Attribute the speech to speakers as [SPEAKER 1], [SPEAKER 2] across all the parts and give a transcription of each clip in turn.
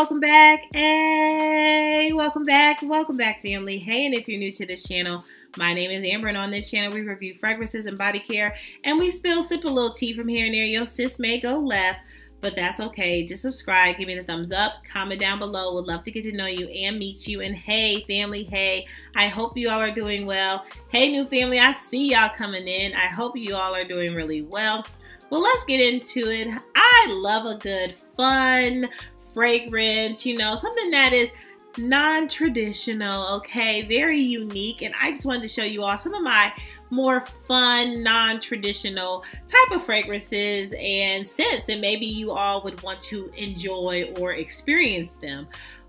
[SPEAKER 1] welcome back. Hey, welcome back family. Hey, and if you're new to this channel, my name is Amber, and on this channel we review fragrances and body care, and we sip a little tea from here and there. Your sis may go left, but that's okay. Just subscribe, give me the thumbs up, comment down below. Would love to get to know you and meet you. And hey family, hey, I hope you all are doing well. Hey new family, I see y'all coming in. I hope you all are doing really well. Well, let's get into it. I love a good fun fragrance, you know, something that is non-traditional, okay, very unique. And I just wanted to show you all some of my more fun, non-traditional type of fragrances and scents, and maybe you all would want to enjoy or experience them.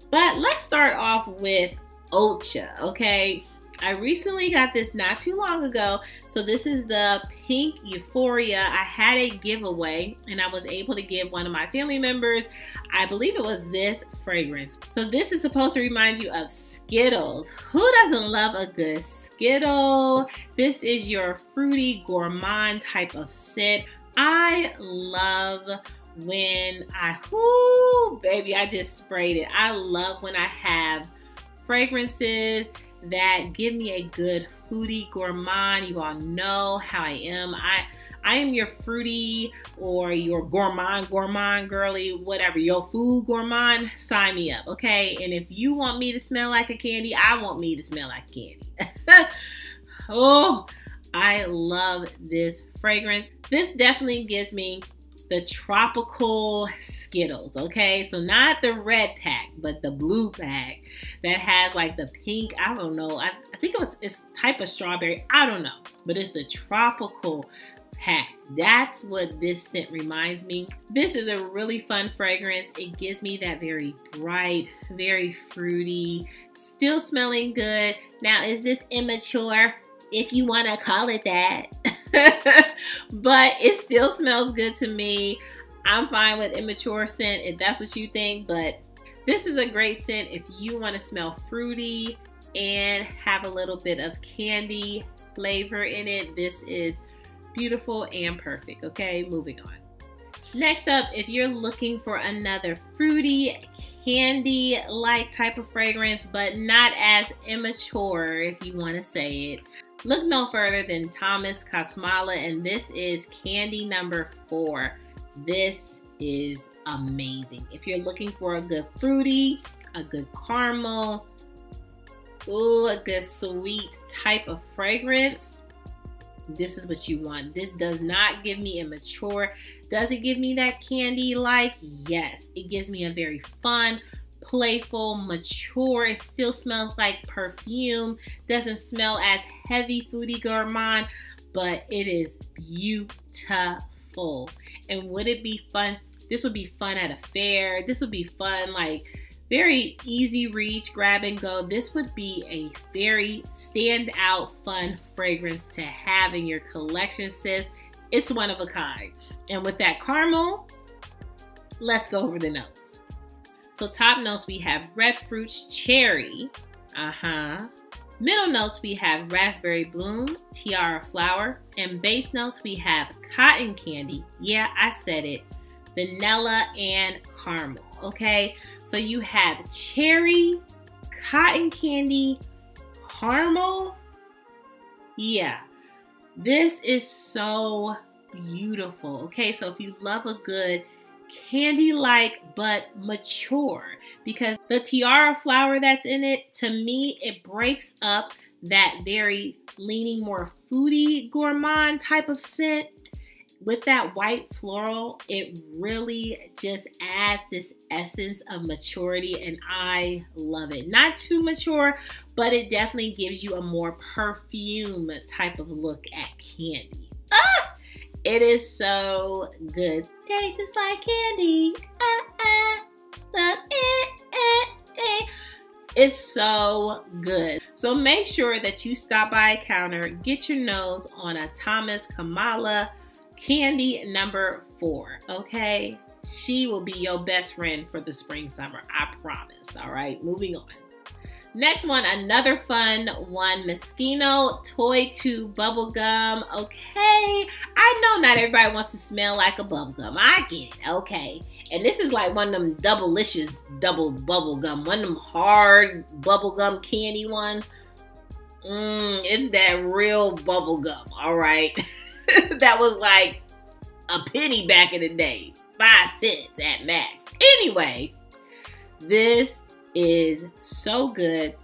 [SPEAKER 1] But let's start off with oakcha, okay? I recently got this not too long ago. So this is the Pink Euphoria. I had a giveaway and I was able to give one of my family members, I believe it was this fragrance. So this is supposed to remind you of Skittles. Who doesn't love a good Skittle? This is your fruity gourmand type of scent. I love when baby, I just sprayed it. I love when I have fragrances that give me a good foodie gourmand. You all know how I am. I am your fruity or your gourmand girly, whatever, your food gourmand, sign me up, okay? And if you want me to smell like a candy, I want me to smell like candy. Oh, I love this fragrance. This definitely gives me the tropical Skittles, okay? So not the red pack, but the blue pack that has like the pink, I don't know, I think it's type of strawberry, I don't know, but it's the tropical pack. That's what this scent reminds me. This is a really fun fragrance. It gives me that very bright, very fruity, still smelling good. Now, is this immature, if you want to call it that? But it still smells good to me. I'm fine with immature scent if that's what you think, but this is a great scent if you want to smell fruity and have a little bit of candy flavor in it. This is beautiful and perfect, okay? Moving on. Next up, if you're looking for another fruity, candy-like type of fragrance, but not as immature, if you want to say it, look no further than thomaskosmala, and this is candy number 4. This is amazing. If you're looking for a good fruity, a good caramel, ooh, a good sweet type of fragrance, this is what you want. This does not give me immature. Does it give me that candy-like? Yes. It gives me a very fun, playful, mature. It still smells like perfume. Doesn't smell as heavy foodie gourmand, but it is beautiful. And would it be fun? This would be fun at a fair. This would be fun, like very easy reach, grab and go. This would be a very standout, fun fragrance to have in your collection, sis. It's one of a kind. And with that caramel, let's go over the notes. So top notes, we have red fruits, cherry, Middle notes, we have raspberry bloom, tiara flower, and base notes, we have cotton candy. Yeah, I said it. Vanilla and caramel, okay? So you have cherry, cotton candy, caramel. Yeah, this is so beautiful, okay? So if you love a good candy-like but mature, because the tiara flower that's in it, to me, it breaks up that very leaning more foodie gourmand type of scent. With that white floral, it really just adds this essence of maturity, and I love it. Not too mature, but it definitely gives you a more perfume type of look at candy. Ah! It is so good. Tastes like candy. It's so good. So make sure that you stop by a counter, get your nose on a thomaskosmala candy number 4, okay? She will be your best friend for the spring, summer, I promise. All right, moving on. Next one, another fun one, moschino toy tube bubble gum. Okay, I know not everybody wants to smell like a bubble gum. I get it, okay. And this is like one of them double-licious double bubble gum. One of them hard bubble gum candy ones. It's that real bubble gum, all right? That was like a penny back in the day. 5 cents at max. Anyway, this is so good.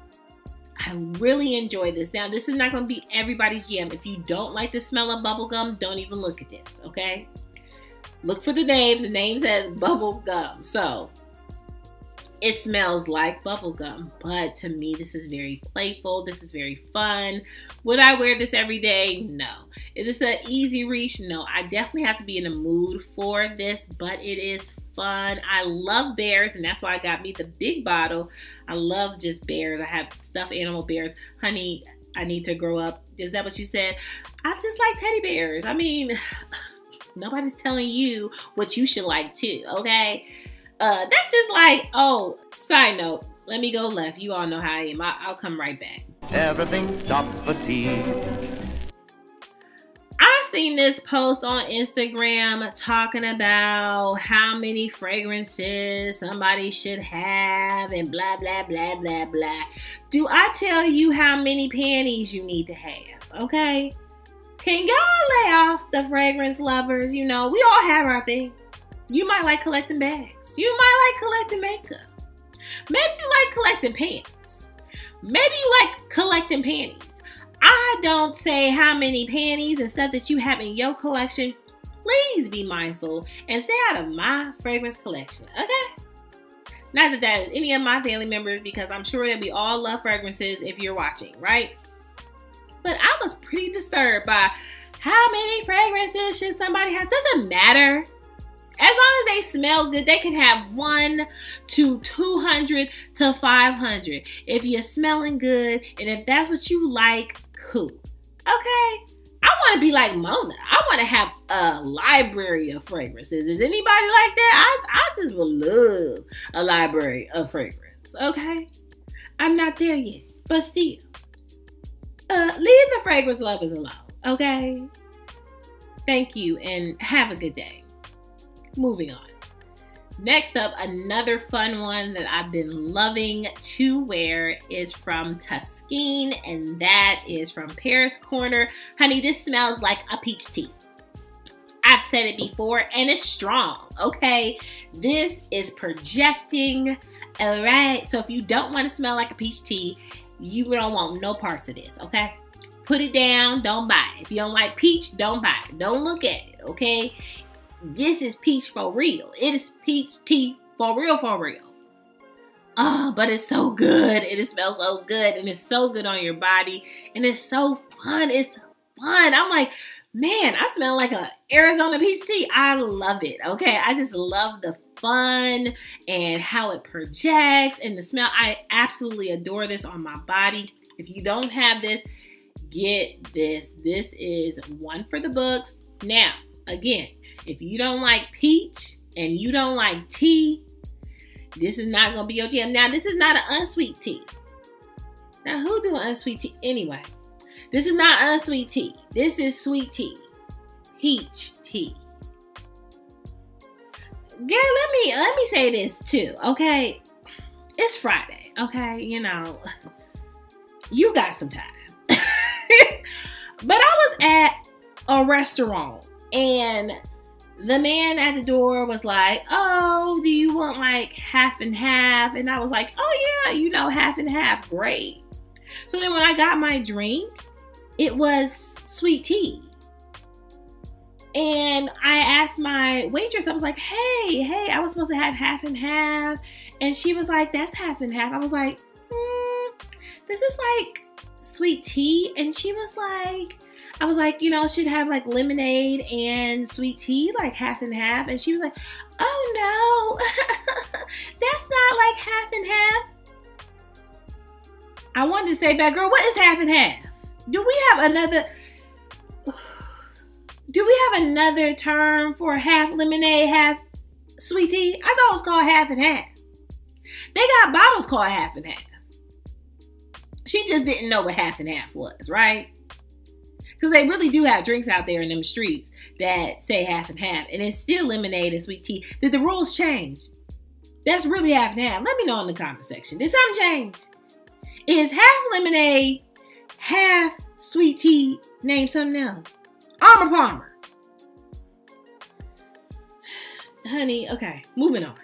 [SPEAKER 1] I really enjoy this. Now, this is not going to be everybody's jam. If you don't like the smell of bubble gum, don't even look at this, okay? Look for the name. The name says bubble gum. So, it smells like bubble gum, but to me, this is very playful. This is very fun. Would I wear this every day? No. Is this an easy reach? No. I definitely have to be in a mood for this, but it is fun. I love bears, and that's why I got me the big bottle. I love just bears. I have stuffed animal bears. Honey, I need to grow up. Is that what you said? I just like teddy bears. I mean, nobody's telling you what you should like too, okay? That's just like, oh, side note, let me go left. You all know how I am. I'll come right back.
[SPEAKER 2] Everything stopped for tea.
[SPEAKER 1] I seen this post on Instagram talking about how many fragrances somebody should have and blah, blah, blah, blah, blah. Do I tell you how many panties you need to have, okay? Can y'all lay off the fragrance lovers? You know, we all have our things. You might like collecting bags. You might like collecting makeup. Maybe you like collecting pants. Maybe you like collecting panties. I don't say how many panties and stuff that you have in your collection. Please be mindful and stay out of my fragrance collection, okay? Not that that is any of my family members, because I'm sure that we all love fragrances if you're watching, right? But I was pretty disturbed by how many fragrances should somebody have. Doesn't matter. As long as they smell good, they can have 1 to 200 to 500. If you're smelling good and if that's what you like, cool. Okay? I want to be like Mona. I want to have a library of fragrances. Is anybody like that? I just would love a library of fragrance. Okay? I'm not there yet, but still. Leave the fragrance lovers alone. Okay? Thank you and have a good day. Moving on. Next up, another fun one that I've been loving to wear is from Taskeen, and that is from pariscorner. Honey, this smells like a peach tea. I've said it before, and it's strong, okay? This is projecting, all right? So if you don't want to smell like a peach tea, you don't want no parts of this, okay? Put it down, don't buy it. If you don't like peach, don't buy it. Don't look at it, okay? This is peach for real. It is peach tea for real, for real. Oh, but it's so good. It smells so good. And it's so good on your body. And it's so fun. It's fun. I'm like, man, I smell like a Arizona peach tea. I love it. Okay. I just love the fun and how it projects and the smell. I absolutely adore this on my body. If you don't have this, get this. This is one for the books. Now, again, if you don't like peach and you don't like tea, this is not going to be your jam. Now, this is not an unsweet tea. Now, who do unsweet tea? Anyway, this is not unsweet tea. This is sweet tea. Peach tea. Girl, let me say this too, okay? It's Friday, okay? You know, you got some time. But I was at a restaurant and the man at the door was like, oh, do you want like half and half? And I was like, oh yeah, you know, half and half, great. So then when I got my drink, it was sweet tea. And I asked my waitress, I was like, hey, I was supposed to have half and half. And she was like, that's half and half. I was like, this is like sweet tea. And she was like, I was like, you know, should have like lemonade and sweet tea, like half and half. And she was like, oh no, that's not like half and half. I wanted to say back, girl, what is half and half? Do we have another term for half lemonade, half sweet tea? I thought it was called half and half. They got bottles called half and half. She just didn't know what half and half was, right? Because they really do have drinks out there in them streets that say half and half. And it's still lemonade and sweet tea. Did the rules change? That's really half and half. Let me know in the comment section. Did something change? Is half lemonade, half sweet tea, name something else? Armour Palmer. Honey, okay, moving on.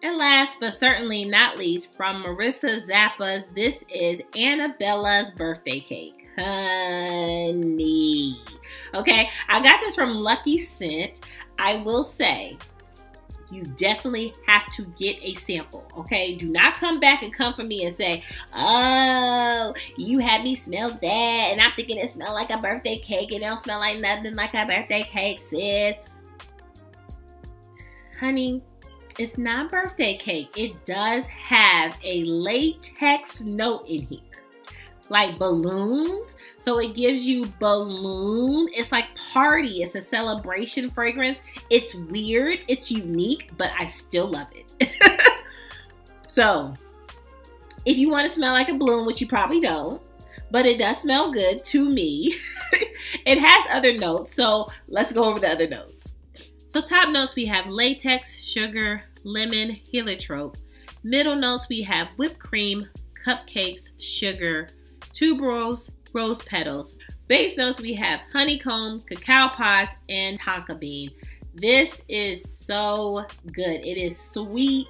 [SPEAKER 1] And last but certainly not least, from marissazappas, this is Annabella's birthday cake. Honey. Okay, I got this from Lucky Scent. I will say, you definitely have to get a sample, okay? Do not come back and come for me and say, oh, you had me smell that, and I'm thinking it smelled like a birthday cake. It don't smell like nothing like a birthday cake, sis. Honey, it's not birthday cake. It does have a latex note in here, like balloons. So it gives you balloon. It's like party. It's a celebration fragrance. It's weird. It's unique, but I still love it. So if you want to smell like a balloon, which you probably don't, but it does smell good to me. It has other notes. So let's go over the other notes. So top notes, we have latex, sugar, lemon, heliotrope. Middle notes, we have whipped cream, cupcakes, sugar, tuberose, rose petals. Base notes, we have honeycomb, cacao pods, and tonka bean. This is so good. It is sweet.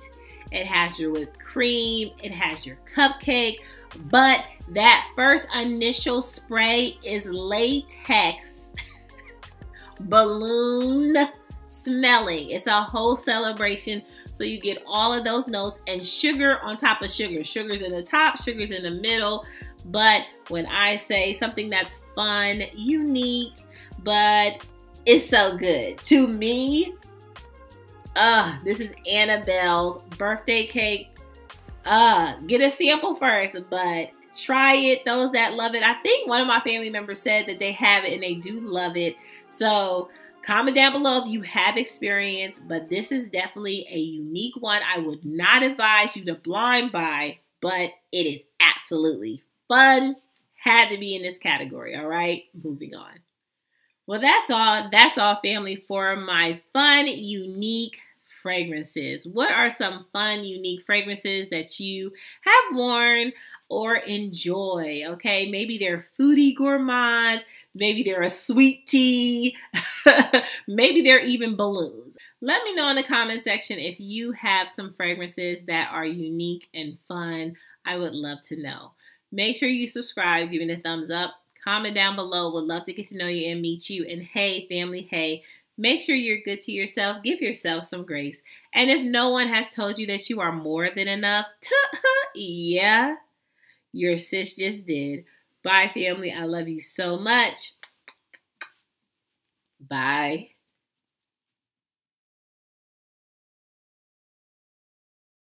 [SPEAKER 1] It has your whipped cream. It has your cupcake. But that first initial spray is latex balloon smelling. It's a whole celebration. So you get all of those notes and sugar on top of sugar. Sugar's in the top, sugar's in the middle. But when I say something that's fun, unique, but it's so good. To me, this is Annabelle's birthday cake. Get a sample first, but try it. Those that love it. I think one of my family members said that they have it and they do love it. So comment down below if you have experience, but this is definitely a unique one. I would not advise you to blind buy, but it is absolutely fun. Had to be in this category. All right, moving on. Well, that's all. That's all, family, for my fun, unique fragrances. What are some fun, unique fragrances that you have worn or enjoy? Okay, maybe they're foodie gourmands. Maybe they're a sweet tea. Maybe they're even balloons. Let me know in the comment section if you have some fragrances that are unique and fun. I would love to know. Make sure you subscribe, give me the thumbs up, comment down below. Would love to get to know you and meet you. And hey, family, hey, make sure you're good to yourself. Give yourself some grace. And if no one has told you that you are more than enough, yeah, your sis just did. Bye, family. I love you so much. Bye.